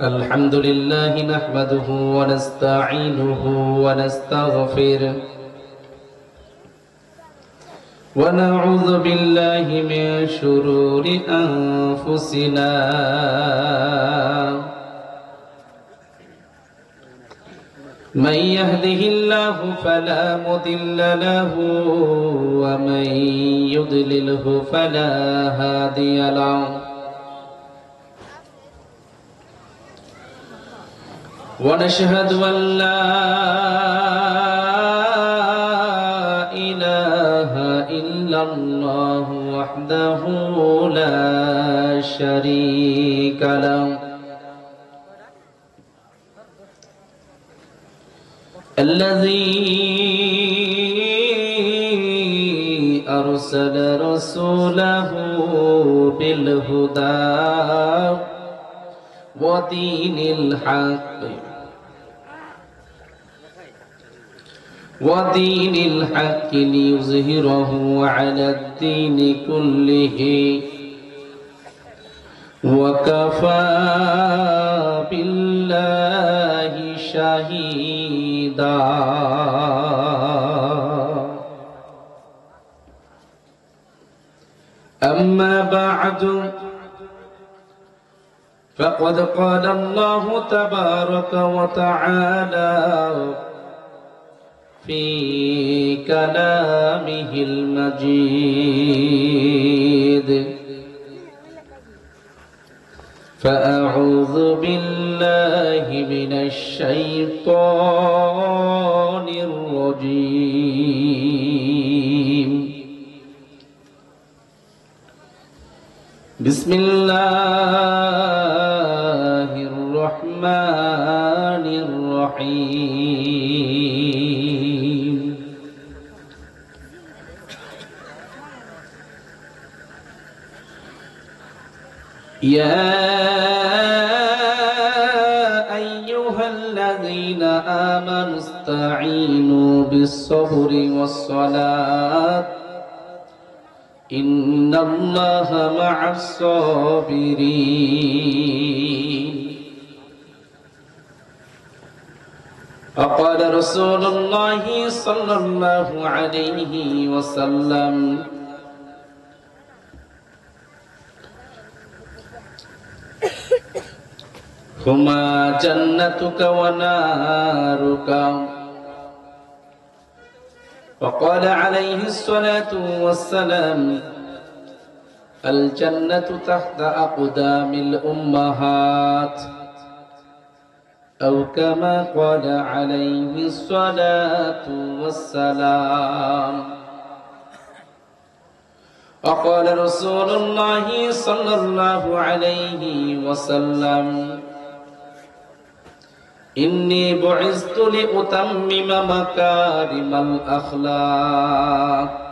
الحمد لله نحمده ونستعينه ونستغفره ونعوذ بالله من شرور أنفسنا من يهده الله فلا مضل له ومن يضلله فلا هادي له ونشهد أن لا إله إلا الله وحده لا شريك له الذي أرسل رسوله بالهدى ودين الحق ليظهره على الدين كله وكفى بالله شهيدا أما بعد فقد قال الله تبارك وتعالى في كلامه المجيد فأعوذ بالله من الشيطان الرجيم بسم الله الرحمن الرحيم يا أيها الذين آمنوا استعينوا بالصبر والصلاة إن الله مع الصابرين وقال رسول الله صلى الله عليه وسلم هما جنتك ونارك وقال عليه الصلاة والسلام الجنة تحت أقدام الأمهات أو كما قال عليه الصلاة والسلام وقال رسول الله صلى الله عليه وسلم إني بعثت لأتمم مكارم الأخلاق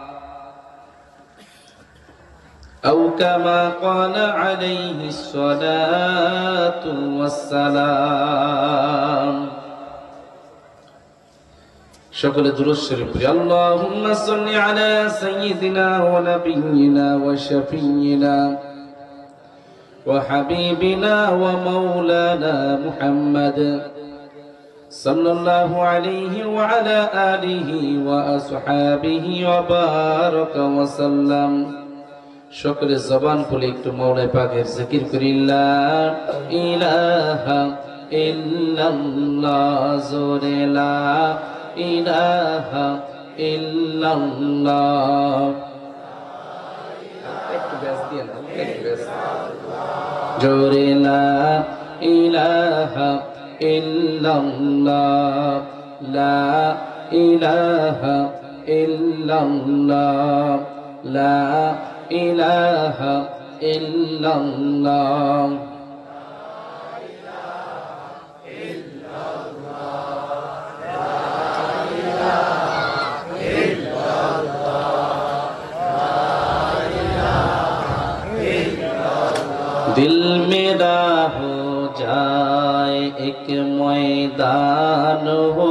أو كما قال عليه الصلاة والسلام شكل دروس شريف اللهم صل على سيدنا ونبينا وشفينا وحبيبنا ومولانا محمد صلى الله عليه وعلى آله وأصحابه وبارك وسلم شكر الزبان كلك مولا باقر ذكر كري لا إله إلا الله زور لا إله إلا الله زور لا إله إلا الله لا إله إلا الله لا إله إلا الله दिल मेरा हो जाए एक मैदान हो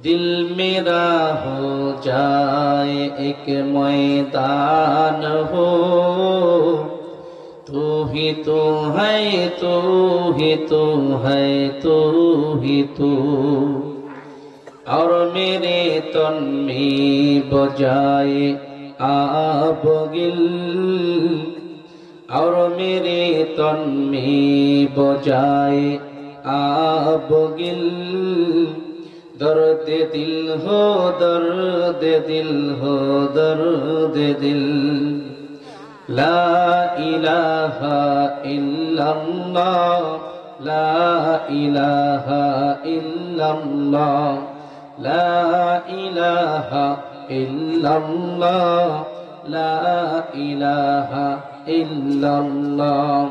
दिल मेरा हो जाए एक मैदान हो, तू ही तू है, तू ही तू है, तू ही तू। और मेरे तन में बजाए आबगिल, और मेरे तन में बजाए आबगिल। दर्द दिल हो, दर्द दिल हो, दर्द दिल। ला इलाहा इल्लल्लाह, ला इलाहा इल्लल्लाह, ला इलाहा इल्लल्लाह, ला इलाहा इल्लल्लाह,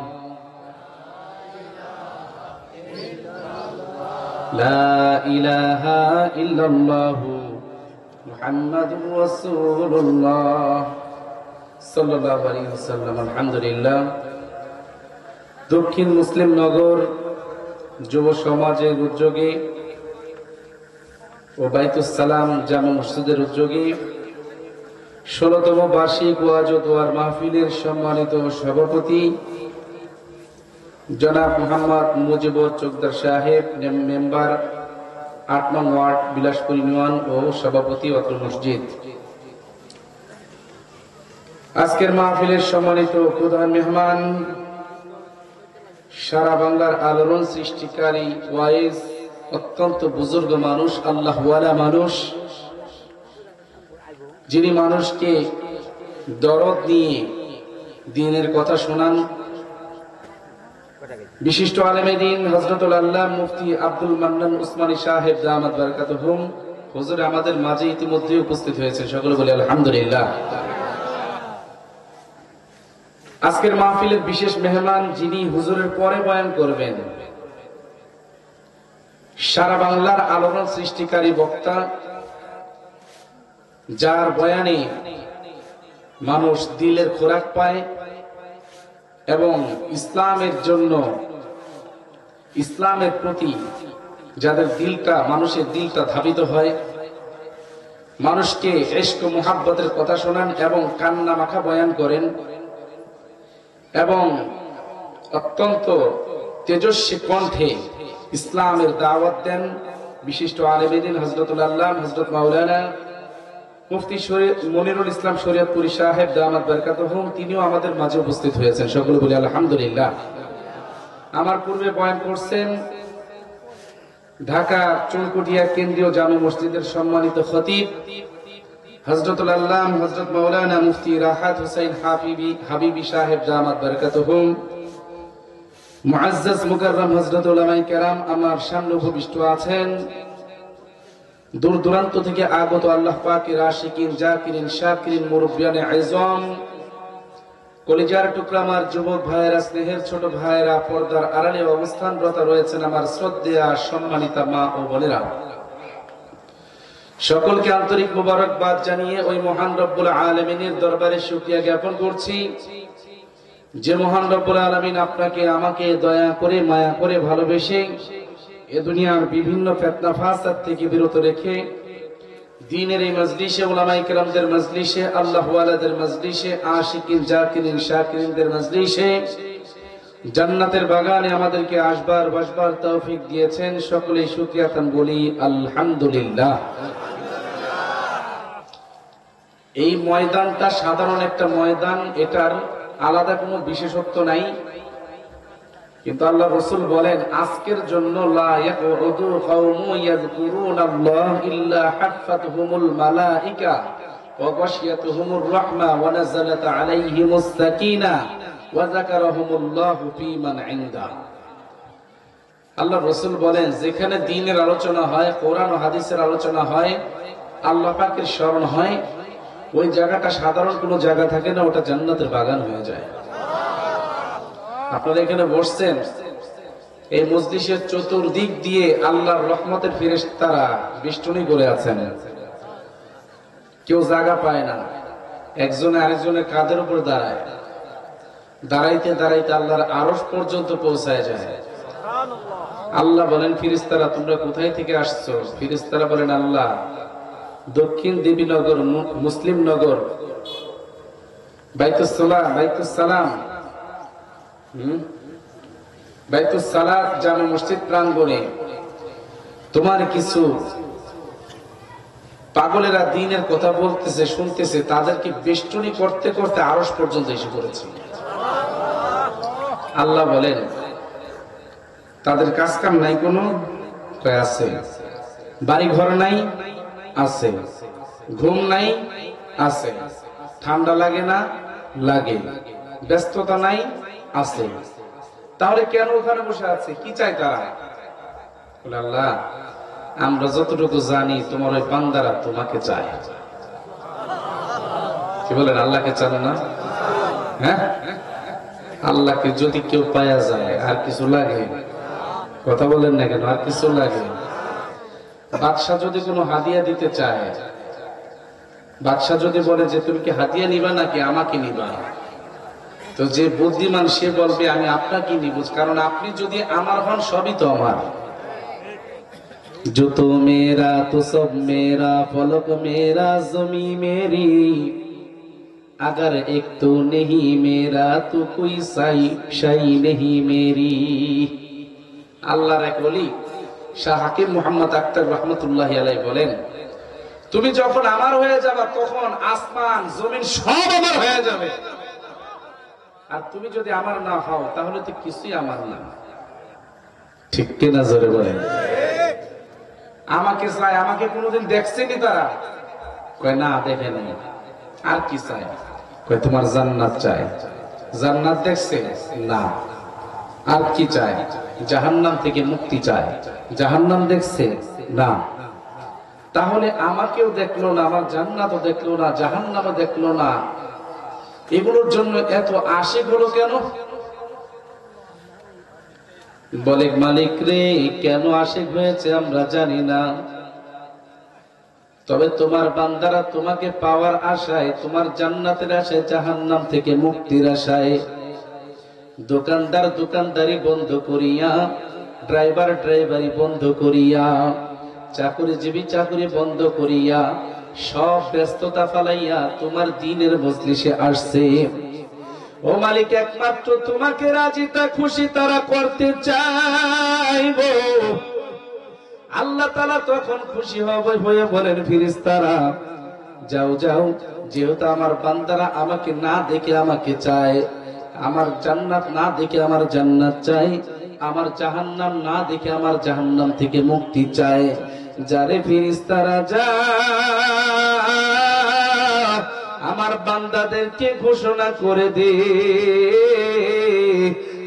ला इलाहा इल्लल्लाह मुहम्मदुर রাসূলুল্লাহ সাল্লাল্লাহু আলাইহি ওয়াসাল্লাম। আলহামদুলিল্লাহ, দক্ষিণ মুসলিম নগর যুব সমাজের উদ্যোগে ও বাইতুস সালাম জামে মসজিদের উদ্যোগে ১৬তম বার্ষিক ওয়াজ ও দোয়ার মাহফিলের সম্মানিত সভাপতি জনাব মোহাম্মদ মুজিবুর চৌকদার সাহেব, মেম্বার ৮ নং ওয়ার্ড বিলাসপুর ইউনিয়ন ও সভাপতি অত্র মসজিদ। আজকের মাহফিলের সম্মানিত প্রধান মেহমান, সারা বাংলার আলোড়ন সৃষ্টিকারী ওয়াইজ, অত্যন্ত বুজুর্গ মানুষ, আল্লাহওয়ালা মানুষ, যিনি মানুষকে দরদ নিয়ে দ্বীনের কথা শোনান, বিশিষ্ট আলেমে দ্বীন হযরতুল আল্লাহ মুফতি আব্দুল মান্নান উসমানী সাহেব দামাত বারাকাতুহুম হুজুর আমাদের মাঝে ইতিমধ্যে উপস্থিত হয়েছেন। সকলে বলি আলহামদুলিল্লাহ। আজকের মাহফিলের বিশেষ মেহমান, যিনি হুজুরের পরে বয়ান করবেন, সারা বাংলার আলোড়ন সৃষ্টিকারী বক্তা, যার বয়ানে মানুষ দিলের খোরাক পায় এবং ইসলামের জন্য, ইসলামের প্রতি যাদের দিলটা, মানুষের দিলটা ধাবিত হয়, মানুষকে ইশক ও মুহাব্বতের কথা শোনান এবং কান্না মাখা বয়ান করেন এবং অত্যন্ত তেজস্বী কণ্ঠে ইসলামের দাওয়াত দেন বিশিষ্ট আলেম দ্বীন হযরতুল আল্লাহ হযরত মাওলানা মুফতি মনিরুল ইসলাম শরীয়তপুরী সাহেব দামাত বারাকাতুহুম, তিনিও আমাদের মাঝে উপস্থিত হয়েছেন। সকলে বলি আলহামদুলিল্লাহ। আমার পূর্বে বয়ান করছেন ঢাকা চুনকুটিয়া কেন্দ্রীয় জামে মসজিদের সম্মানিত খতিব হযরতুল আল্লাহ হযরত মাওলানা মুফতি রাহাত হোসেন হাবিবি সাহেব দামাত বারাকাতুহুম, মুআজ্জাজ মুকাররম হযরত উলামায়ে কেরাম আমার সামনে উপবিষ্ট আছেন। দূর দূরান্ত থেকে আগত আল্লাহ পাকের আশিকিন, জাকিরিন, শাকিরিন, মুরব্বিয়ানে আযম, কলিজার টুকরা আমার যুবক ভাইয়েরা, স্নেহের ছোট ভাইয়েরা, পর্দার আড়ালে অবস্থানরত রয়েছেন আমার শ্রদ্ধেয়া সম্মানিতা মা ও বোনেরা, সকলকে আন্তরিক মোবারকবাদ জানিয়ে ওই মহান রব্বুল আলামিনের দরবারে শুকরিয়া জ্ঞাপন করছি, যে মহান রব্বুল আলামিন আপনাকে আমাকে দয়া করে, মায়া করে, ভালোবেসে এ দুনিয়ার বিভিন্ন ফিতনা ফাসাদ থেকে বিরত রেখে দ্বীনের এই মজলিসে, উলামায়ে কেরামদের মজলিসে, আল্লাহওয়ালাদের মজলিসে, আশিকিন, জাকিরিন, শাকিরিনদের মজলিসে, জান্নাতের বাগানে আমাদেরকে আসবার বসবার তৌফিক দিয়েছেন। সকলেই শুকরিয়া তান বলি আলহামদুলিল্লাহ। এই ময়দানটা সাধারণ একটা ময়দান, এটার আলাদা কোনো বিশেষত্ব নাই, কিন্তু আল্লাহ রাসূল বলেন আজকের জন্য লা ইয়াকুদু কওমু ইয়াযকুরুনাল্লাহ ইল্লা হাফাতহুমুল মালাইকা ওয়া গাশিয়াতুহুমুর রাহমা ওয়া নাযালাত আলাইহিমুস সাকিনা ওয়া যাকারাহুমুল্লাহু ফীমান ইনদা। আল্লাহ রাসূল বলেন যেখানে দ্বীনের আলোচনা হয়, কোরআন ও হাদিসের আলোচনা হয়, আল্লাহ পাকের স্মরণ হয়, ওই জায়গাটা সাধারণ কোনো জায়গা থাকে না, ওটা জান্নাতের বাগান হয়ে যায়। আপনারা এখানে বসছেন, এই মজলিসের চতুর্দিক দিয়ে আল্লাহর রহমতের ফেরেশতারা বেষ্টনী করে আছেন, কেউ জায়গা পায় না, একজনে আরেকজনের কাঁধের উপর দাঁড়ায়, দাঁড়াইতে দাঁড়াইতে আল্লাহর আরশ পর্যন্ত পৌঁছায় যায়। আল্লাহ বলেন ফেরেশতারা তোমরা কোথায় থেকে আসছো? ফেরেশতারা বলেন আল্লাহ দক্ষিণ দেবীনগর মুসলিম নগর বাইতুস সালাত জামে মসজিদ প্রাঙ্গণে তোমার কিছু পাগলেরা দ্বীনের কথা বলতেছে, শুনতেছে, তাদেরকে বেষ্টনী করতে করতে আরশ পর্যন্ত এসে পড়েছে। আল্লাহ বলেন তাদের কাজ কাম নাই, কোনো আছে, বাড়ি ঘর নাই, আছে, ঘুম নাই, আছে, ঠান্ডা লাগে না, লাগে, ব্যস্ততা নাই, আছে, তাহলে কেন ওখানে বসে আছে? কি চাই তারা? আল্লাহ আমরা যতটুকু জানি তোমার ওই বান্দারা তোমাকে চায়। কি বলেন, আল্লাহকে চান না? হ্যাঁ, আল্লাহকে যদি কেউ পাওয়া যায় আর কিছু লাগে? কথা বলেন না কেন? আর কিছু লাগে? বাদশাহ যদি কোনো হাদিয়া দিতে চায়, বাদশাহ যদি বলে যে তুমি কি হাদিয়া নিবা নাকি আমাকে নিবা, তো যে বুদ্ধিমান সে বলবে আমি আপনাকে নিব, কারণ আপনি যদি আমার হন সবই তো আমার। जो तो मेरा तो सब मेरा, फलक मेरा जमी मेरी, अगर एक तो नहीं मेरा तो कोई शाई नहीं मेरी। আল্লাহর এক ওলি শাহ হাকিম মুহাম্মদ আখতার রহমতুল্লাহি আলাইহি বলেন, তুমি যখন আমার হয়ে যাবে তখন আসমান জমিন সব আমার হয়ে যাবে, আর তুমি যদি আমার না হও তাহলে তো কিছুই আমার না। ঠিক কিনা জোরে বলেন? আমাকে চায়, আমাকে কোনোদিন দেখছেনি তারা? কয় না, দেখে নাই। আর কি চায়? কয় তোমার জান্নাত চায়। জান্নাত দেখছে না। আর কি চায়? জাহান্নাম থেকে মুক্তি চায়। জাহান্নাম দেখছে না। তাহলে আমাকেও দেখলো না, আমার জান্নাতও দেখলো না, জাহান্নামও দেখলো না, এগুলোর জন্য এত আশিক হলো কেন? বলে মালিক রে, কেন আশিক হয়েছে আমরা জানি না, তবে তোমার বান্দারা তোমাকে পাওয়ার আশায়, তোমার জান্নাতের আশায়, জাহান্নাম থেকে মুক্তির আশায় দোকানদার দোকানদারি বন্ধ করিয়া, ড্রাইভার ড্রাইভারি বন্ধ করিয়া, চাকরিজীবী চাকরি বন্ধ করিয়া, সব ব্যস্ততা ফালাইয়া তোমার দ্বীনের মজলিসে আসছে। ও মালিক, একমাত্র তোমাকে রাজিতা খুশি তারা করতে চাইবো। আল্লাহ তাআলা তখন খুশি হয়ে বলেন ফেরেশতারা, যাও যাও, যেহেতু আমার বান্দারা আমাকে না দেখে আমাকে চায়, আমার জান্নাত না দেখে আমার জান্নাত চায়, আমার জাহান্নাম না দেখে আমার জাহান্নাম থেকে মুক্তি চায়, যারে ফেরেশতারা যা আমার বান্দাদেরকে ঘোষণা করে দে,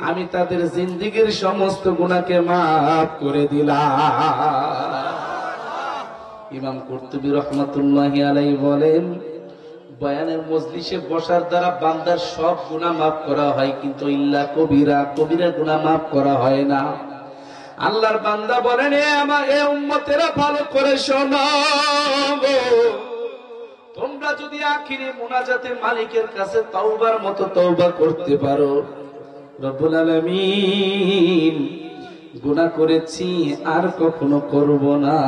আমি তাদের জিন্দেগীর সমস্ত গুনাহকে মাফ করে দিলাম। ইমাম কুরতুবী রহমাতুল্লাহি আলাইহি বলেন, বয়ানের মজলিসে বসার দ্বারা বান্দার সব গুনাহ মাফ করা হয়, কিন্তু ইল্লা কবিরা, কবিরা গুনাহ মাফ করা হয় না। আল্লাহর বান্দা বলেন, আমার এই উম্মতেরা ভালো করে শোনো, তোমরা যদি আখিরি মুনাজাতে মালিকের কাছে তওবার মতো তওবা করতে পারো, রব্বুল আলামিন গুনাহ করেছি আর কখনো করব না,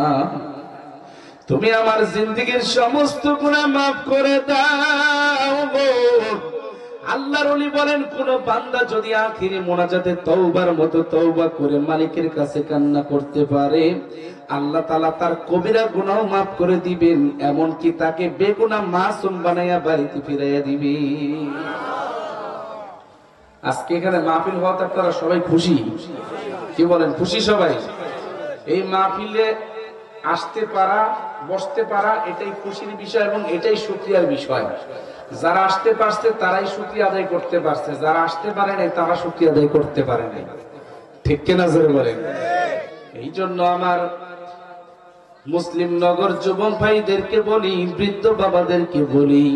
তুমি আমার জিন্দেগীর সমস্ত গুনাহ মাফ করে দাও গো। আল্লাহর ওলি বলেন, কোন বান্দা যদি আখিরি মুনাজাতে তওবার মতো তওবা করে মালিকের কাছে কান্না করতে পারে, আল্লাহ তাআলা তার কবিরা গুনাহ মাফ করে দিবেন, এমনকি তাকে বেগুনাহ মাসুম বানাইয়া বাড়িতে ফিরাইয়া দিবেন। আজকে এখানে মাহফিল হওয়াতে আপনারা সবাই খুশি? কি বলেন, খুশি সবাই? এই মাহফিলে আসতে পারা, বসতে পারা, এটাই খুশির বিষয় এবং এটাই শুকরিয়ার বিষয়। যারা আসতে পারছে তারাই শুকরিয়া আদায় করতে পারছে, যারা আসতে পারে নাই তারা শুকরিয়া আদায় করতে পারে নাই। ঠিক কিনা জোরে বলেন? এই জন্য আমার মুসলিম নগর যুবক ভাইদেরকে বলি, বৃদ্ধ বাবাদেরকে বলি,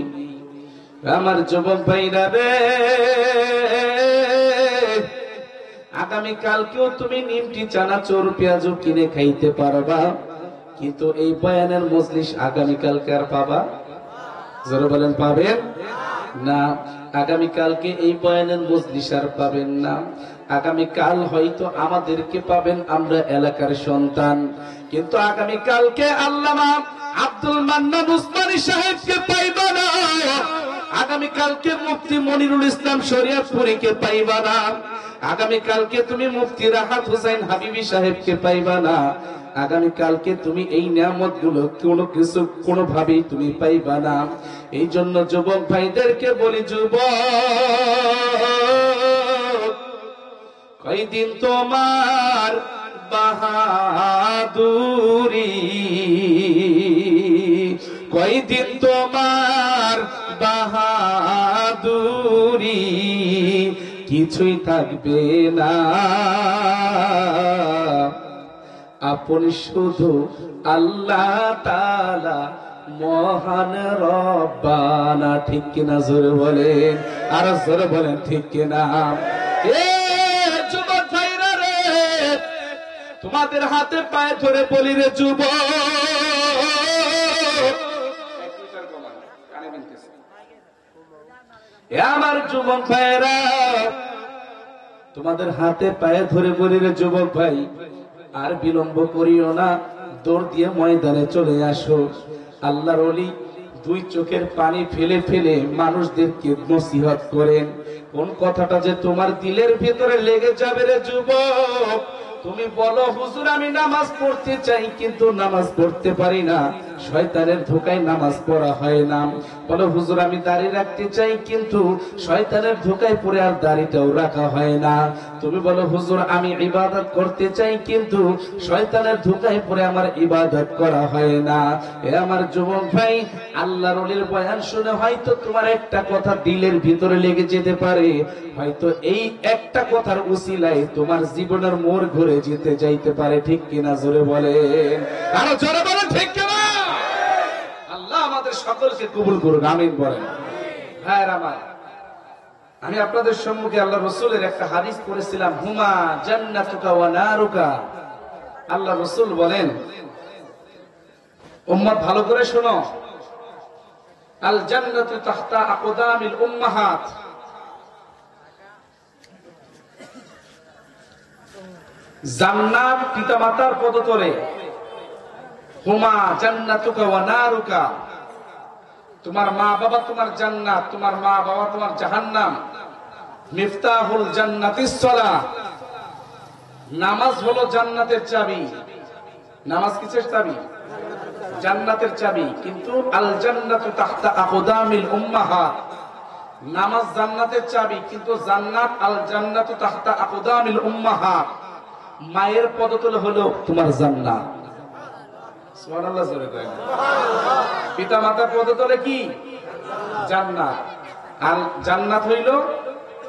আমার যুবক ভাইরা রে, আগামী কালকেও তুমি নিমটি, চানাচুর, পেঁয়াজ কিনে খাইতে পারবা, কিন্তু এই বয়ানের মজলিস আগামীকালকে আর পাবা? জোরে বলেন, পাবেন না? আগামীকালকে এই বয়ানের মজলিস আর পাবেন না। আগামীকাল হয়তো আমাদেরকে পাবেন, আমরা এলাকার সন্তান, কিন্তু আগামীকালকে আল্লামা আব্দুল মান্নান উসমানী সাহেবকে পাইবা না, আগামীকালকে মুফতি মনিরুল ইসলাম শরিয়তপুরীকে পাইবা না, আগামীকালকে তুমি মুফতি রাহাত হোসেন হাবিবি সাহেবকে পাইবা না, আগামীকালকে তুমি এই নিয়ামত গুলো কোনোভাবেই তুমি পাইবা না। এই জন্য যুবক ভাইদেরকে বলি, যুবক কয়দিন তোমার বাহাদুরি, কয়দিন তোমার বাহাদুরি, কিছুই থাকবে না, আপন শুধু আল্লাহ তাআলা মহান রব্বানা। ঠিক কিনা জোরে বলেন, আর জোরে বলেন ঠিক কিনা। এ যুবক ভাইরা রে, তোমাদের হাতে পায়ে ধরে বলি রে যুবক, আমার যুবক ভাইরা, তোমাদের হাতে পায়ে ধরে বলি রে যুবক ভাই, আর বিলম্ব করিও না, দৌড় দিয়ে ময়দানে চলে আসো। আল্লাহর ওলি দুই চোখের পানি ফেলে ফেলে মানুষদেরকে নসিহত করেন। কোন কথাটা যে তোমার দিলের ভিতরে লেগে যাবে রে যুবক, তুমি বলো হুজুর আমি নামাজ পড়তে চাই কিন্তু নামাজ পড়তে পারি না, শয়তানের ধোকায় নামাজ পড়া হয় না। বলো হুজুর আমি দাড়ি রাখতে চাই কিন্তু শয়তানের ধোকায় পড়ে আর দাড়িটাও রাখা হয় না। তুমি বলো হুজুর আমি ইবাদত করতে চাই কিন্তু শয়তানের ধোকায় পড়ে আমার ইবাদত করা হয় না। এ আমার যুবক ভাই, আল্লাহর ওলির বয়ান শুনে হয়তো তোমার একটা কথা দিলের ভিতরে লেগে যেতে পারে, হয়তো এই একটা কথার উসিলায় তোমার জীবনের মোড় ঘুরে যেতে যাইতে পারে। ঠিক কিনা জোরে বলেন, আরো জোরে বলেন ঠিক কিনা। আল্লাহ আমাদের সকলকে কবুল করুন, আমিন বলেন। হ্যাঁ আমার, আমি আপনাদের সম্মুখে আল্লাহ রাসূলের একটা হাদিস পড়েছিলাম, হুমা জান্নাতুকা ওয়া নারুকা। আল্লাহ রাসূল বলেন, উম্মত ভালো করে শোনো, আল জান্নাতু তাহতা আকদামিল উম্মাহাত, জান্নাত পিতামাতার পদতলে। হুমা জান্নাতুকা ওয়া নারুকা, তোমার মা বাবা তোমার জান্নাত, তোমার মা বাবা তোমার জাহান্নাম। মিফতাহুল জান্নাতিস সালাহ, নামাজ হলো জান্নাতের চাবি। নামাজ কিসের চাবি? জান্নাতের চাবি। কিন্তু আল জান্নাতু তাহতা আকদামিল উম্মাহাত, নামাজ জান্নাতের চাবি কিন্তু জান্নাত আল জান্নাতু তাহতা আকদামিল উম্মাহাত, মায়ের পদতলে হলো তোমার জান্নাত। সুবহানাল্লাহ জোরে করেন। পিতা মাতার পদতলে কি? জান্নাত। আর জান্নাত হইল,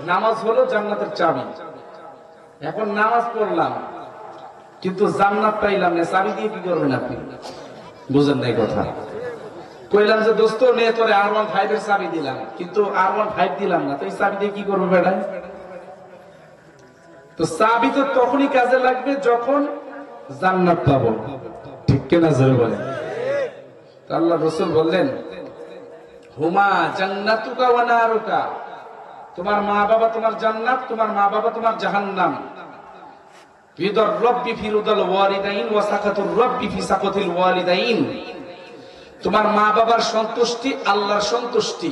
নামাজ হলো জান্নাতের চাবি। এখন নামাজ পড়লাম কিন্তু জান্নাত পাইলাম না, চাবি দিয়ে কি করবেন আপনি? বুঝেন নাই কথা। কইলাম যে দোস্ত নে তোরে R15 এর চাবি দিলাম, কিন্তু R15 দিলাম না, তো এই চাবি দিয়ে কি করবো বেটা? তো চাবি তো তখনই কাজে লাগবে যখন জান্নাত পাবো। ঠিক কিনা জোরে বলেন। আল্লাহ রাসূল বললেন, হুমা জান্নাতুকা ওয়া নারুকা, তোমার মা বাবা তোমার জান্নাত, তোমার মা বাবা তোমার জাহান্নাম। রিদার রাব্বি ফি রিদাল ওয়ালিদাইন ওয়া সাকাতুর রাব্বি ফি সাকাতিল ওয়ালিদাইন, তোমার মা বাবার সন্তুষ্টি আল্লাহর সন্তুষ্টি,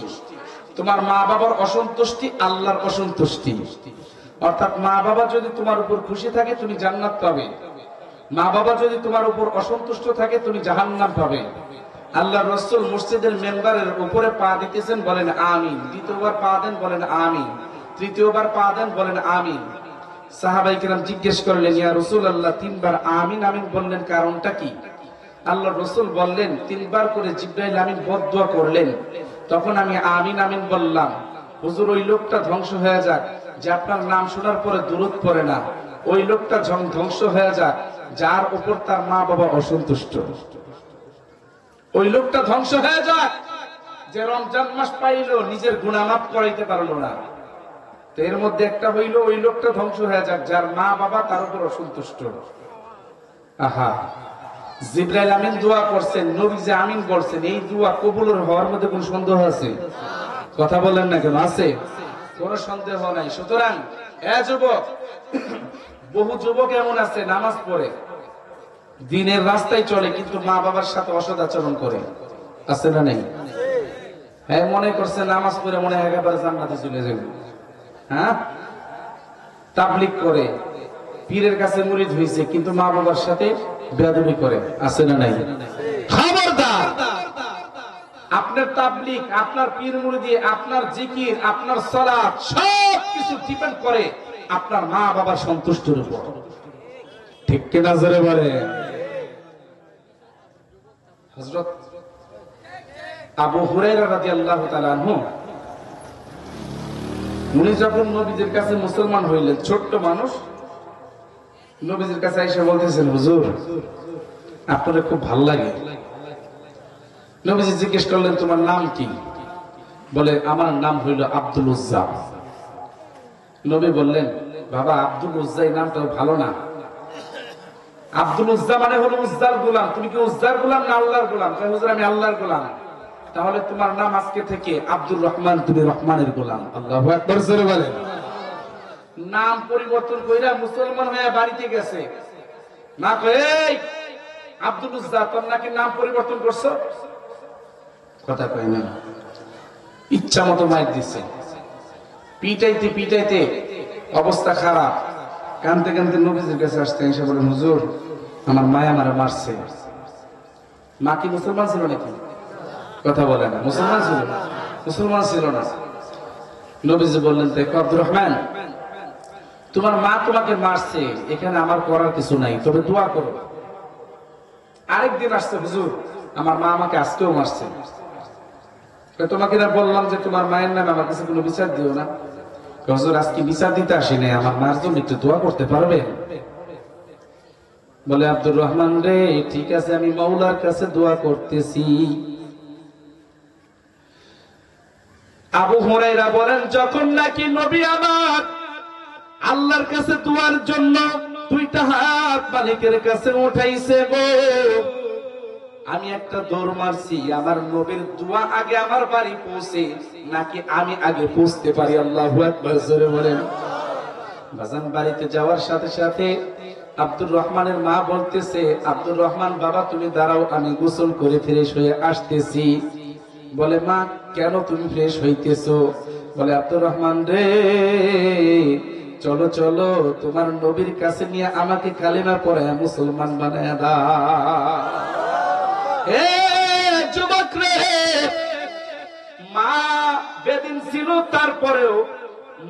তোমার মা বাবার অসন্তুষ্টি আল্লাহর অসন্তুষ্টি। অর্থাৎ মা বাবা যদি তোমার উপর খুশি থাকে তুমি জান্নাত পাবে, মা বাবা যদি তোমার উপর অসন্তুষ্ট থাকে তুমি জাহান্নাম পাবে। আল্লাহ রাসূল মসজিদের মেম্বারের উপরে পা দিতেছেন, বলেন আমিন। দ্বিতীয়বার পা দেন, বলেন আমিন। তৃতীয়বার পা দেন, বলেন আমিন। সাহাবায়ে কেরাম জিজ্ঞেস করলেন, ইয়া রাসূলুল্লাহ তিনবার আমিন আমিন বললেন, কারণটা কি? আল্লাহ রাসূল বললেন, তিনবার করে জিবরাইল আমিন বদদুয়া করলেন, তখন আমি আমিন আমিন বললাম, হুজুর ওই লোকটা ধ্বংস হয়ে যাক যে আপনার নাম শোনার পরে দুরূদ পড়ে না, ওই লোকটা ধ্বংস হয়ে যাক যার উপর তার মা বাবা অসন্তুষ্ট, ওই লোকটা ধ্বংস হয়ে যাক যে রমজান মাস পাইলো নিজের গুনাহ মাফ করাইতে পারলো না। তো এর মধ্যে একটা হইল, ওই লোকটা ধ্বংস হয়ে যাক যার মা বাবা তার উপর অসন্তুষ্ট। আহা, জিবরাইল আমিন দোয়া করছেন, নবী যে আমিন বলছেন, এই দোয়া কবুল হওয়ার মধ্যে কোন সন্দেহ আছে? কথা বলেন না কেন? আছে, কোন সন্দেহ নাই। সুতরাং যুবক, বহু যুবক এমন আছে নামাজ পড়ে দিনের রাস্তায় চলে কিন্তু মা বাবার সাথে অসৎ আচরণ করে, আছে না নেই? হ্যাঁ, মনে করছে নামাজ পড়ে মনে হয় একেবারে জান্নাতে চলে যাবে। হ্যাঁ, তাবলীগ করে, পীরের কাছে মুরিদ হয়েছে, কিন্তু মা বাবার সাথে বেয়াদবি করে, আছে না নাই? খবরদার! আপনার তাবলীগ, আপনার পীর মুরিদি, আপনার জিকির, আপনার সালাত সব কিছু ডিপেন্ড করে আপনার মা বাবার সন্তুষ্টির উপর। ঠিক কিনা জোরে বলে? হযরত আবু হুরায়রা রাদিয়াল্লাহু তাআলা আনহু, উনি যখন নবীজির কাছে মুসলমান হইলেন, ছোট্ট মানুষ, নবীজির কাছে এসে বলতেছেন, হুজুর আপনার খুব ভাল লাগে। নবীজি জিজ্ঞেস করলেন, তোমার নাম কি? বলে, আমার নাম হইল আব্দুল উজ্জা। নবী বললেন, বাবা আব্দুল উজ্জা এই নামটা ভালো না। আব্দুল উজ্জা মানে হলো উজ্জার গোলাম। তুমি কি উজ্জার গোলাম না আল্লাহর গোলাম? হুজুর আমি আল্লাহর গোলাম। তাহলে তোমার নাম আজকে থেকে আব্দুর রহমান, তুমি রহমানের গোলাম। আল্লাহু আকবার জোরে বলেন। নাম পরিবর্তন কইরা মুসলমান হয়ে বাড়িতে গেছে, না কই এই আব্দুল উজ্জা তোর নাকি নাম পরিবর্তন করছো? কথা কই না, ইচ্ছা মতো মাইর দিছে, পিটাইতে পিটাইতে অবস্থা খারাপ, কানতে কানতে নবীজির কাছে আসতে এসে বলেন, হুজুর আমার মায়া আমারে মারছে। মা কি মুসলমান ছিল নাকি? কথা বলে না, মুসলমান ছিল না, মুসলমান ছিল না। নবীজি বললেন, দেখো আব্দুর রহমান, তোমার মা তোমাকে মারছে, এখানে আমার করার কিছু নাই, তবে দোয়া করো। আরেকদিন আসছে, হুজুর আমার মা আমাকে আজকেও মারছে, তোমাকে না বললাম যে তোমার মায়ের নামে আমার কাছে কোনো বিচার দিও না? হুজুর আজকে বিচার দিতে আসি নাই, আমার মার জন্য একটু দোয়া করতে পারবে? বলে, আব্দুর রহমান রে, ঠিক আছে আমি মাওলার কাছে দোয়া করতেছি। আবু হুরায়রা বলেন, যখন নাকি নবী আমার আল্লাহর কাছে দোয়ার জন্য দুইটা হাত মালিকের কাছে উঠাইছে গো, আমি একটা দৌড় মারছি, আমার নবীর দোয়া আগে আমার বাড়ি পৌঁছে নাকি আমি আগে পৌঁছতে পারি? আল্লাহু আকবার জোরে বলেন। বাজান বাড়িতে যাওয়ার সাথে সাথে আব্দুর রহমানের মা বলতেছে, আব্দুর রহমান বাবা তুমি দাঁড়াও, আমি গোসল করে ফ্রেশ হয়ে আসতেছি। বলে, মা কেন তুমি ফ্রেশ হইতেছো? বলে, আব্দুর রহমান রে, চলো চলো তোমার নবীর কাছে নিয়ে আমাকে কালিমা পড়ায় মুসলমান বানায় দাও। এ যুবক রে, মা বেদিন ছিল, তারপরেও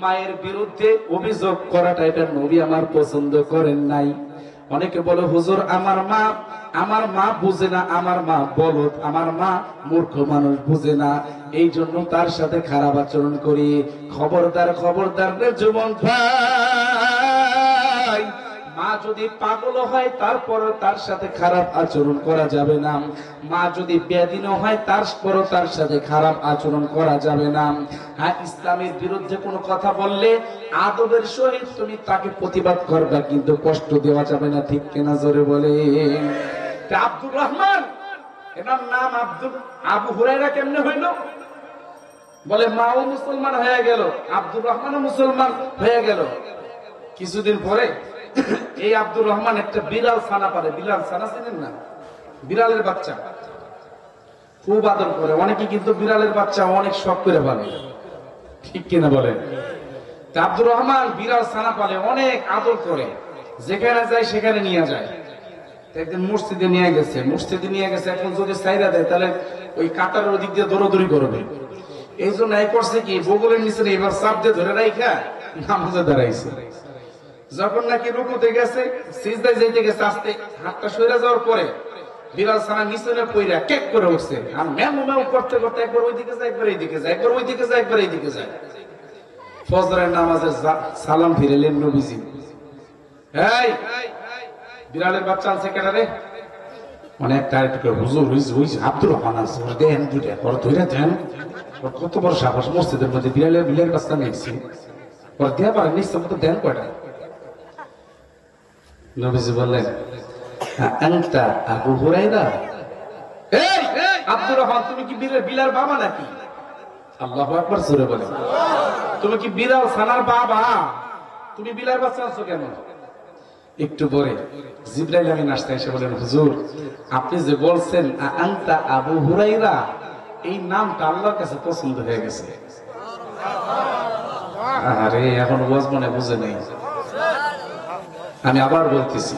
মায়ের বিরুদ্ধে অভিযোগ করাটা এটা নবী আমার পছন্দ করেন নাই। অনেকে বলে, হুজুর আমার মা বুঝে না, আমার মা বলদ, আমার মা মূর্খ মানুষ, বুঝে না, এই জন্য তার সাথে খারাপ আচরণ করি। খবরদার খবরদার রে যুবক ভাই, মা যদি পাগল হয় তারপর তার সাথে খারাপ আচরণ করা যাবে না। মা যদি বেদিন হয় তারপরও তার সাথে খারাপ আচরণ করা যাবে না। হ্যাঁ, ইসলামের বিরুদ্ধে কোনো কথা বললে আদবের সহিত তুমি তাকে প্রতিবাদ করবে, কিন্তু কষ্ট দেওয়া যাবে না। ঠিক কিনা জোরে বলে? আব্দুর রহমান, এনার নাম আবু হুরায়রা কেমনে হইল? বলে, মাও মুসলমান হয়ে গেল, আব্দুর রহমানও মুসলমান হয়ে গেল। কিছুদিন পরে এই আব্দুর রহমান একটা বিড়াল ছানা পারে। বিড়াল ছানা চিনেন না? বিড়ালের বাচ্চা খুব আদর করে অনেকে, কিন্তু বিড়ালের বাচ্চা অনেক শখ করে পালে। ঠিক কিনা বলে? আব্দুর রহমান বিড়াল ছানা পালে, অনেক আদর করে, যেখানে যায় সেখানে নিয়ে যায়। একদিন মসজিদে নিয়ে গেছে। এখন যদি চাইরা দেয় তাহলে ওই কাটার ওদিক দিয়ে দৌড়দৌড়ি করবে। এই জন্য এই করছে কি, বগলের নিচে এবার চাপ দিয়ে ধরে রাখা নামাজে দাঁড়াইছে। যখন নাকি রুকুতে গেছে, সিজদায় যাইতে গেছে, আস্তে হাতটা সইরা যাওয়ার পরে বিড়াল ছানা নিচে পইরা কেক করে উঠছে। আর ম্যামু ম্যামু করতে করতে একবার ওইদিকে যায়, একবার এইদিকে যায়, একবার ওইদিকে যায়, একবার এইদিকে যায়। ফজরের নামাজে সালাম ফিরালেন নবীজি। এই বিড়ালের বাচ্চা আনছে কেনারে অনেক টাইট করে, হুজুর আব্দুর রহমান আছে, দেন দুইটা পর ধরে দেন। কত বড় সাহস, মসজিদের মধ্যে বিড়ালের বাচ্চা নিয়েছি, পর দেয়া পারে নিশ্চয় মতো দেন কয়টা? নবীজি বললেন, আনতা আবু হুরায়রা? এই আব্দুর রহমান, তুমি কি বিড়াল বাবা নাকি? আল্লাহু আকবার জোরে বলেন। তুমি কি বিড়াল ছানার বাবা? তুমি বিড়াল বাচ্চা আছো কেন? একটু পরে জিবরাইল আমিন আসতে এসে বলেন, হুজুর আপনি যে বলছেন আনতা আবু হুরাইরা, এই নামটা আল্লাহর কাছে পছন্দ হয়ে গেছে। আরে এখন ওয়াজ মনে বুঝে নেই, আমি আবার বলতেছি।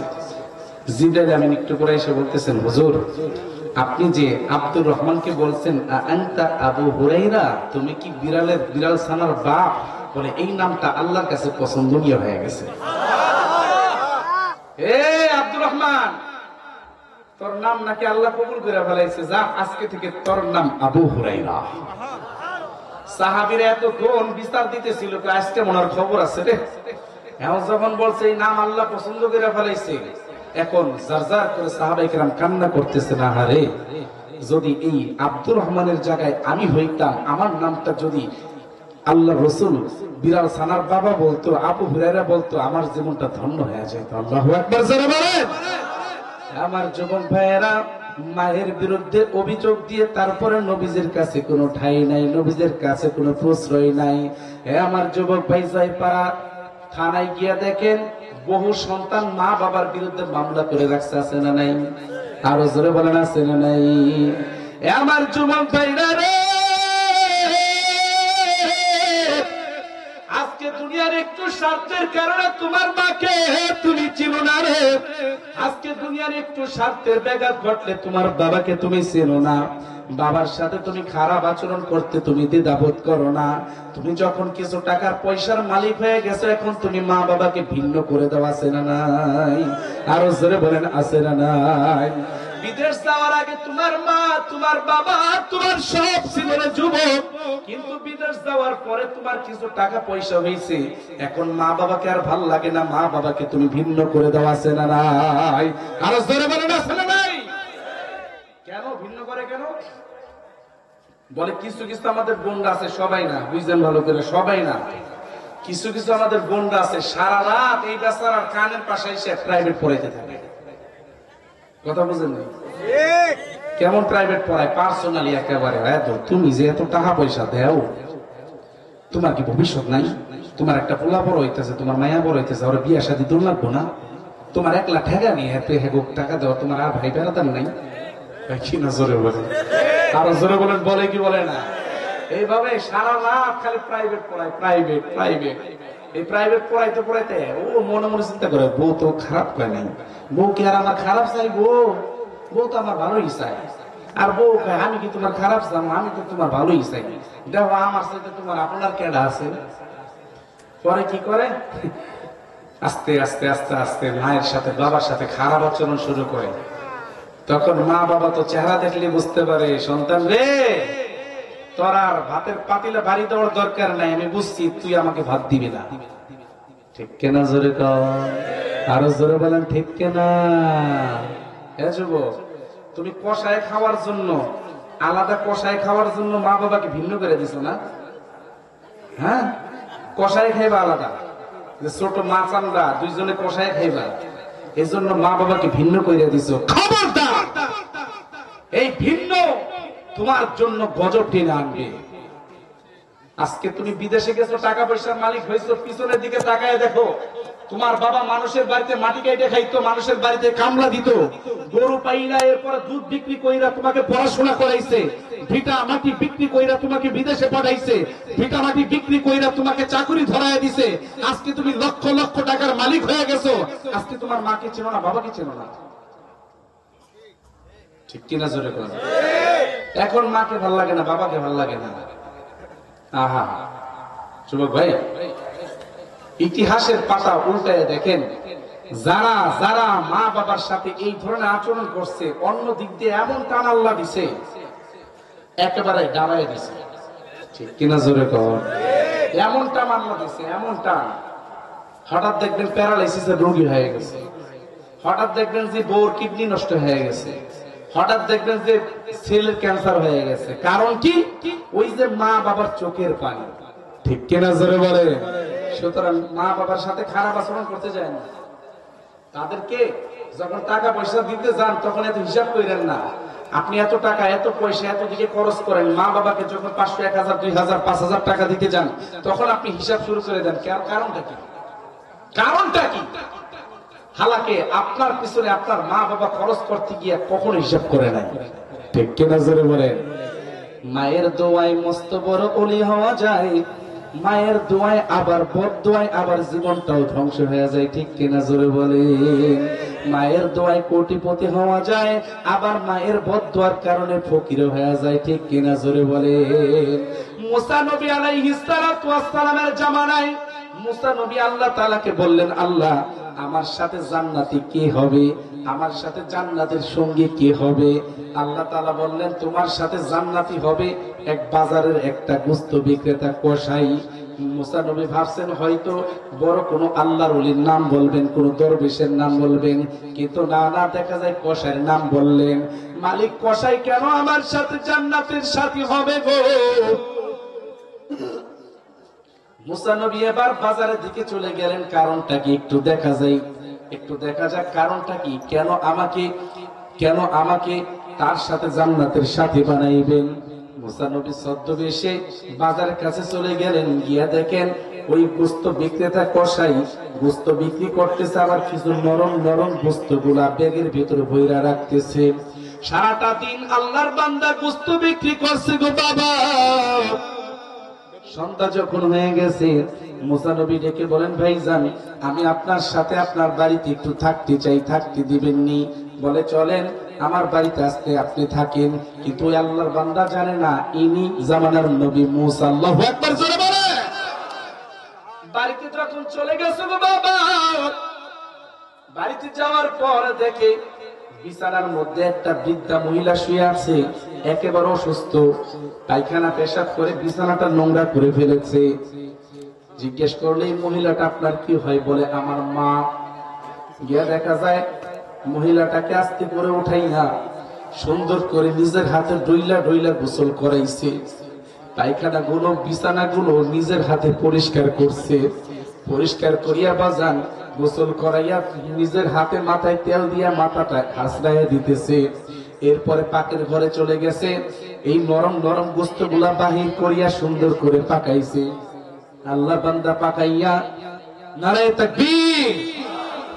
জিবরাইল আমিন একটু পরে এসে বলতেছেন, হুজুর আপনি যে আব্দুর রহমানকে বলছেন আনতা আবু হুরাইরা, তুমি কি বিড়াল ছানার বাপ? বলে এই নামটা আল্লাহর কাছে পছন্দনীয় হয়ে গেছে। এ আব্দুর রহমান, তোর নাম নাকি আল্লাহ কবুল করে ফেলাইছে, যা আজকে থেকে তোর নাম আবু হুরাইরা। সাহাবীরা এত কোন বিচার দিতেছিল, আজকে মনের খবর আছে রে। এখন যখন বলছে এই নাম আল্লাহ পছন্দ করে ফেলাইছে, এখন জারজার করে সাহাবায়ে কেরাম কান্না করতেছে, না হারে যদি এই আব্দুর রহমানের জায়গায় আমি হইতাম, আমার নামটা যদি আল্লাহ রসুল বিড়াল ছানার বাবা বলতো, আবু হুরায়রা বলতো, আমার জীবনটা ধন্য হয়ে যেত। আল্লাহু আকবার জোরে বলেন। আমার যুবক ভাইয়েরা, মায়ের বিরুদ্ধে অভিযোগ দিয়ে তারপরে নবীজির কাছে কোনো ঠাঁই নাই, নবীজির কাছে কোনো প্রশ্রয় নাই। আমার যুবক ভাই, জয়পাড়া থানায় গিয়া দেখেন বহু সন্তান মা বাবার বিরুদ্ধে মামলা করে রাখছে, আছে না নাই? আরো জোরে বলেন, আছে না নাই? আমার যুবক ভাইরা রে, আজকে দুনিয়ার একটু স্বার্থের কারণে তোমার মাকে তুমি চিনো না রে। আজকে দুনিয়ার একটু স্বার্থের ব্যাঘাত ঘটলে তোমার বাবাকে তুমি চেনো না। বাবার সাথে তুমি খারাপ আচরণ করতে তুমি দ্বিধাবোধ করো না। তুমি যখন কিছু টাকার পয়সার মালিক হয়ে গেছো, এখন তুমি মা বাবাকে ভিন্ন করে দাও, আছে না নাই? আরো জোরে বলেন, আছে না নাই? বিদেশ যাওয়ার আগে তোমার মা, তোমার বাবা, তোমার সব ছিল না যুবক, কিন্তু বিদেশ যাওয়ার পরে তোমার কিছু টাকা পয়সা হয়েছে, এখন মা বাবাকে আর ভাল লাগে না, মা বাবাকে তুমি ভিন্ন করে দাও, আছে না নাই? আরো জোরে বলেন, আছে না নাই? কেন ভিন্ন করে? কেন বলে, কিছু কিছু আমাদের বোনরা আছে, সবাই না, বুঝলেন ভালো করে, সবাই না, কিছু কিছু আমাদের বোনরা আছে সারা রাত এই বেচারার কানের পাশে এসে প্রাইভেট পড়াইতে থাকে। কথা বুঝেন না? কেমন প্রাইভেট পড়ায়? পার্সোনালি একেবারে। তুমি যে এত টাকা পয়সা দেও, তোমার কি ভবিষ্যৎ নাই? তোমার একটা পোলা বড় হইতেছে, তোমার মায়া বড় হইতেছে, ওরা বিয়ে শাদী দূর লাগবো না? তোমার একলা ঠেকা নিয়ে এত হেগুক টাকা দেওয়া, তোমার আর ভাই বেড়াতাম নাই? কি না জোরে বলেন, আরো জোরে বলেন, বলে কি বলে না? এইভাবে সারা রাত খালি প্রাইভেট পড়ায়, প্রাইভেট প্রাইভেট। এই প্রাইভেট পড়াইতে পড়াইতে ও মনে মনে চিন্তা করে, বউ তো খারাপ করে নাই, বউ কি আর আমার খারাপ চাই? বউ তো আমার ভালোই চাই। আর বউ কয়, আমি কি তোমার খারাপ চাই? আমি তো তোমার ভালোই চাই। দেখো আমার সাথে তোমার আপনার কেডা আছে। পরে কি করে, আস্তে আস্তে আস্তে আস্তে মায়ের সাথে বাবার সাথে খারাপ আচরণ শুরু করে। তখন মা বাবা তো চেহারা দেখলে বুঝতে পারে, সন্তান রে, তোর আর ভাতের পাতিলে বাড়ি দেওয়ার দরকার নাই, আমি বুঝছি তুই আমাকে ভাত দিবি না। ঠিক কেনা? জোরে কর, আরো জোরে বলেন, ঠিক কেনা? হ্যাঁ যুবক, তুমি কষায় খাওয়ার জন্য, আলাদা কষায় খাওয়ার জন্য মা বাবাকে ভিন্ন করে দিছো না? হ্যাঁ, কষায় খাইবা আলাদা, ছোট মাছ আমরা দুইজনে কষায় খাইবা, এই জন্য মা বাবাকে ভিন্ন করে দিছো। খবরদার, এই ভিন্ন তোমার জন্য গজব টেনে আনবে। আজকে তুমি বিদেশে গেছো, টাকা পয়সার মালিক হয়েছো, পিছনের দিকে তাকায় দেখো, তোমার বাবা মানুষের বাড়িতে মাটি কেটে খাইতো, মানুষের বাড়িতে কামলা দিত, গরু পাইলা, এরপরে দুধ বিক্রি কইরা তোমাকে পড়াশোনা করাইছে, ভিটা মাটি বিক্রি কইরা তোমাকে বিদেশে পাঠাইছে, ভিটা মাটি বিক্রি কইরা তোমাকে চাকরি ধরায় দিছে। আজকে তুমি লক্ষ লক্ষ টাকার মালিক হয়ে গেছো, আজকে তোমার মাকে চেনো না, বাবাকে চেনো না। ঠিক কিনা? জোরে বলেন। এখন মাকে ভাল লাগে না, বাবাকে ভাল লাগে না। আহা যুবক ভাই, ইতিহাসের পাতা উল্টায় দেখেন, যারা যারা মা বাবার সাথে এই ধরনের আচরণ করছে, অন্য দিক দিয়ে এমন টান আল্লাহ দিছে, একেবারে ডাবায় দিছে। ঠিক কিনা? জোরে কর। এমন টান আল্লাহ দিছে, এমন টান, হঠাৎ দেখবেন প্যারালাইসিসের রোগী হয়ে গেছে, হঠাৎ দেখবেন যে বউর কিডনি নষ্ট হয়ে গেছে, হঠাৎ দেখবেন যে ছেলের ক্যান্সার হয়ে গেছে। কারণ কি? ওই যে মা বাবার চোখের পানি। ঠিক কিনা? জোরে বলে। সুতরাং মা বাবার সাথে খারাপ আচরণ করতে যায় না। তাদেরকে যখন টাকা পয়সা দিতে যান, তখন এত হিসাব করেন না। আপনি এত টাকা, এত পয়সা, এত দিকে খরচ করেন, মা বাবাকে যখন 500, 1000, 2000, 5000 টাকা দিতে যান, তখন আপনি হিসাব শুরু করে দেন। কারণটা কি? কারণটা কি? হালাকে আপনার পিছনে আপনার মা বাবা খরচ করতে গিয়ে কখনো হিসাব করে নাই, ঠিক কিনা জোরে বলেন? মায়ের দোয়ায় মস্ত বড় ওলি হওয়া যায়, মায়ের দোয়ায় আবার বদ দোয়ায় আবার জীবনটাও ধ্বংস হয়ে যায়, ঠিক কিনা জোরে বলেন? মায়ের দোয়ায় কোটিপতি হওয়া যায়, আবার মায়ের বদ দোয়ার কারণে ফকির হয়ে যায়, ঠিক কিনা জোরে বলেন? মুসা নবী আলাইহিস সালাতু ওয়াস সালামের জামানায় মুসা নবী আল্লাহ তাআলাকে বললেন, আল্লাহ আমার সাথে জান্নাতি কে হবে, আমার সাথে জান্নাতের সঙ্গী কে হবে? আল্লাহ তাআলা বললেন, তোমার সাথে জান্নাতি হবে এক বাজারের একটা গোশত বিক্রেতা কসাই। মুসা নবী ভাবছেন হয়তো বড় কোনো আল্লাহর ওলির নাম বলবেন, কোন দরবেশের নাম বলবেন, কিন্তু না, দেখা যায় কসাইয়ের নাম বললেন। মালিক কসাই কেন আমার সাথে জান্নাতের সাথী হবে গো? মুসা নবী এবার বাজারের দিকে চলে গেলেন, কারণটা কি একটু দেখা যায়, একটু দেখা যাক কারণটা কি, কেন আমাকে তার সাথে জান্নাতের সাথী বানাইবেন? মুসা নবী ছদ্মবেশে বাজারের কাছে চলে গেলেন, গিয়া দেখেন ওই গোশত বিক্রেতা কসাই গোশত বিক্রি করতেছে, আবার কিছু নরম নরম গোশতগুলা ব্যাগের ভিতরে ভইরা রাখতেছে। সারাটা দিন আল্লাহর বান্দা গোশত বিক্রি করছে গো বাবা। সন্ধ্যা যখন হয়ে গেছে, মুসা নবী ডেকে বলেন, ভাইজান আমি আপনার সাথে আপনার বাড়িতে একটু থাকতে চাই, থাকতে দিবেননি? বলে, চলেন আমার বাড়িতে আসতে আপনি থাকেন। কিন্তু ওই আল্লাহর বান্দা জানে না ইনি জামানার নবী মুসা। আল্লাহু আকবার জোরে বলে। বাড়িতে যখন চলে গেছে গো বাবা, বাড়িতে যাওয়ার পর দেখে বিছানার মধ্যে একটা বৃদ্ধা মহিলা শুয়ে আছে, একেবারে অসুস্থ, পায়খানা পেশাব করে বিছানাটা নোংরা করে ফেলেছে। জিজ্ঞেস করলে এই মহিলাটা আপনার কি হয়? বলে, আমার মা। গিয়া দেখা যায় মহিলাটাকে আস্তে করে উঠাইয়া সুন্দর করে নিজের হাতে ডইলা ডইলা গোসল করাইছে, পায়খানা গুলো বিছানা গুলো নিজের হাতে পরিষ্কার করছে, পরিষ্কার করিয়া বাজান গোসল করাইয়া নিজের হাতে মাথায় তেল দিয়া মাথাটা হাসড়াইয়া দিতেছে। এরপরে পাকের ঘরে চলে গেছে, এই নরম নরম গোশতগুলা বাহির করিয়া সুন্দর করে পাকাইছে। আল্লাহ বান্দা পাকাইয়া নারায়ে তাকবীর,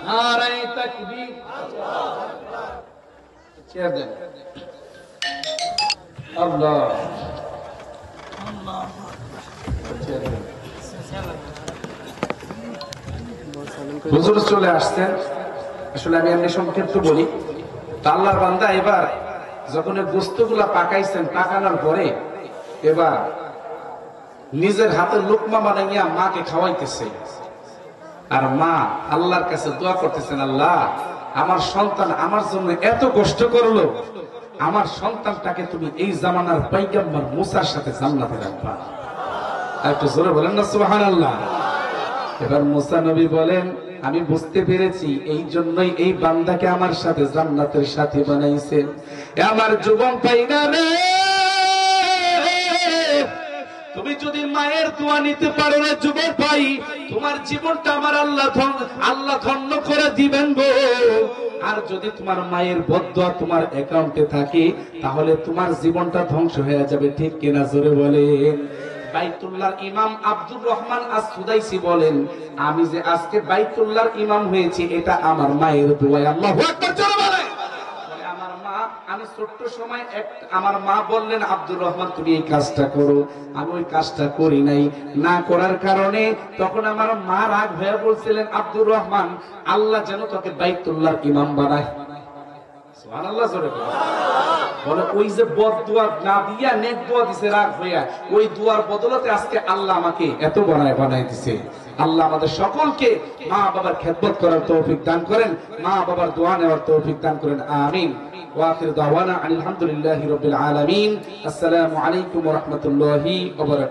নারায়ে তাকবীর, ছেড়ে দেন। আল্লাহ হুজুর চলে আসছেন। আসলে আমি এমনি সংক্ষিপ্ত বলি, আল্লাহর বান্দা এবার যখন গোশতগুলা পাকাইছেন, পাকানোর পরে এবার নিজের হাতে লুকমা বানাইয়া মাকে খাওয়াইতেছে। আর মা আল্লাহর কাছে দোয়া করতেছেন, আল্লাহ আমার সন্তান আমার জন্য এত কষ্ট করলো, আমার সন্তানটাকে তুমি এই জামানার পয়গম্বর মুসার সাথে জান্নাতে রাখবা। একটু জোরে বলেন না সুবহানাল্লাহ। এবার মুসা নবী বলেন, আমি বুঝতে পেরেছি এই জন্যই এই বান্দাকে আমার সাথে জান্নাতের সাথী বানাইছেন। আমার জীবন পাই না রে, তুমি যদি মায়ের দোয়া নিতে পারো রে যুবক ভাই, তোমার জীবনটা আমার আল্লাহ ধন্য করে দিবেন গো। আর যদি তোমার মায়ের বদদোয়া তোমার অ্যাকাউন্টে থাকে, তাহলে তোমার জীবনটা ধ্বংস হয়ে যাবে, ঠিক কিনা জোরে বলেন? বাইতুল্লাহর ইমাম আব্দুর রহমান আস-সুদাইসি বলেন, আমি যে আজকে বাইতুল্লাহর ইমাম হয়েছি এটা আমার মায়ের দোয়ায়। আল্লাহু আকবার জোরে বলেন। আমার মা, আমি ছোট্ট সময় আমার মা বললেন, আব্দুর রহমান তুমি এই কাজটা করো, আমি ওই কাজটা করি নাই। না করার কারণে তখন আমার মা রাগ হয়ে বলছিলেন, আব্দুর রহমান আল্লাহ যেন তোকে বাইতুল্লাহর ইমাম বানায়। সুবহানাল্লাহ জোরে বলে। ওই যে বদদুয়া না দিয়া নেক দোয়া দিছে রাগ হইয়া, ওই দুয়ার বদলতে আজকে আল্লাহ আমাকে এত বানায় দিছে। আল্লাহ আমাদের সকলকে মা বাবার খেদমত করার তৌফিক দান করেন, মা বাবার দোয়া নেওয়ার তৌফিক দান করেন, আমিন। ওয়া আখির দাওয়ানা আলহামদুলিল্লাহি রাব্বিল আলামিন। আসসালামু আলাইকুম ওয়া রাহমাতুল্লাহি ওয়া বারাকাতুহু।